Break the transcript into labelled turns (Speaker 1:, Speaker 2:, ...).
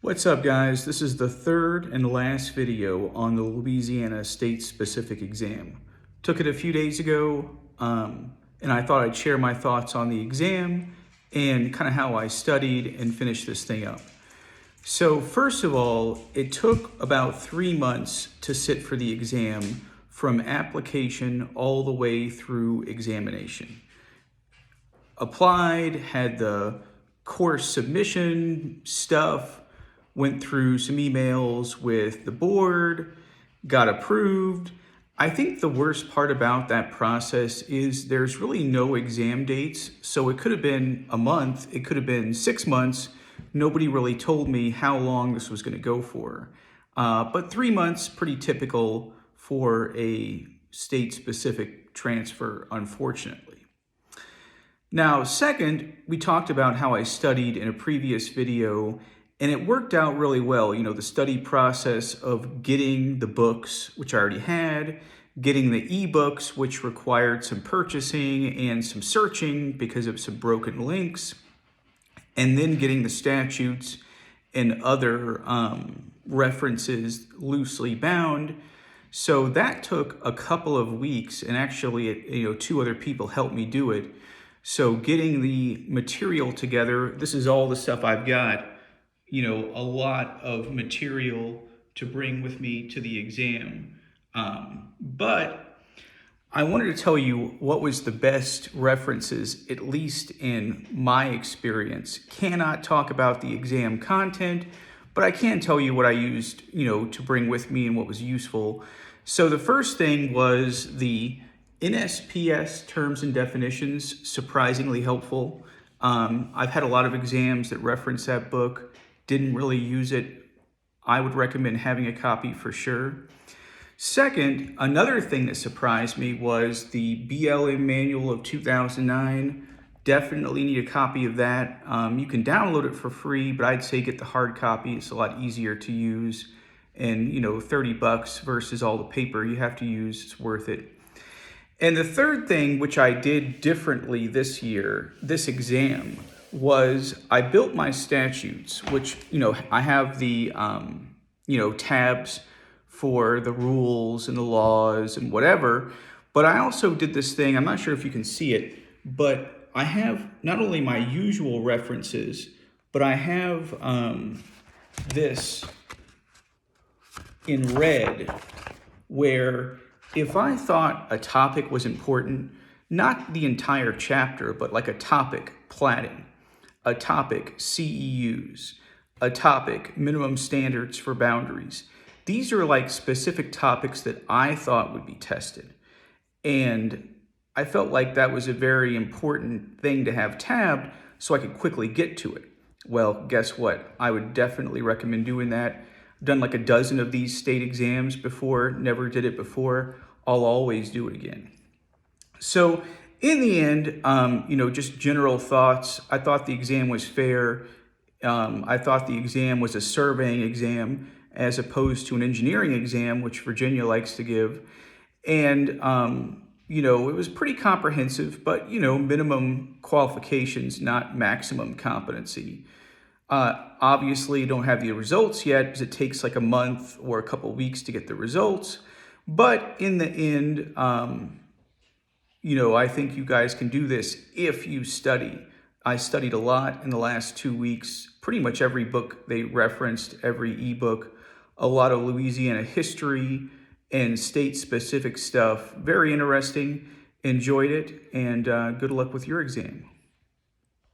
Speaker 1: What's up, guys? This is the third and last video on the Louisiana state-specific exam. Took it a few days ago, and I thought I'd share my thoughts on the exam and kind of how I studied and finished this thing up. So first of all, it took about 3 months to sit for the exam from application all the way through examination. Applied, had the course submission stuff, went through some emails with the board, got approved. I think the worst part about that process is there's really no exam dates. So it could have been a month, it could have been 6 months. Nobody really told me how long this was going to go for. But 3 months, pretty typical for a state-specific transfer, unfortunately. Now, second, we talked about how I studied in a previous video, and it worked out really well. You know, the study process of getting the books, which I already had, getting the ebooks, which required some purchasing and some searching because of some broken links, and then getting the statutes and other references loosely bound. So that took a couple of weeks, and actually, 2 other people helped me do it. So getting the material together, this is all the stuff I've got. A lot of material to bring with me to the exam. But I wanted to tell you what was the best references, at least in my experience. Cannot talk about the exam content, but I can tell you what I used, to bring with me and what was useful. So the first thing was the NSPS terms and definitions, surprisingly helpful. I've had a lot of exams that reference that book. Didn't really use it. I would recommend having a copy for sure. Second, another thing that surprised me was the BLM manual of 2009. Definitely need a copy of that. You can download it for free, but I'd say get the hard copy. It's a lot easier to use. And, $30 versus all the paper you have to use, it's worth it. And the third thing, which I did differently this year, this exam, was I built my statutes, which, I have the, tabs for the rules and the laws and whatever, but I also did this thing, I'm not sure if you can see it, but I have not only my usual references, but I have this in red, where if I thought a topic was important, not the entire chapter, but like a topic, platting, a topic, CEUs, a topic, minimum standards for boundaries. These are like specific topics that I thought would be tested. And I felt like that was a very important thing to have tabbed so I could quickly get to it. Well, guess what? I would definitely recommend doing that. I've done like a dozen of these state exams before, never did it before. I'll always do it again. So in the end, just general thoughts. I thought the exam was fair. I thought the exam was a surveying exam as opposed to an engineering exam, which Virginia likes to give. And, it was pretty comprehensive, but, minimum qualifications, not maximum competency. Obviously, don't have the results yet because it takes like a month or a couple weeks to get the results. But in the end, I think you guys can do this if you study. I studied a lot in the last 2 weeks, pretty much every book they referenced, every ebook, a lot of Louisiana history and state-specific stuff. Very interesting, enjoyed it, and good luck with your exam.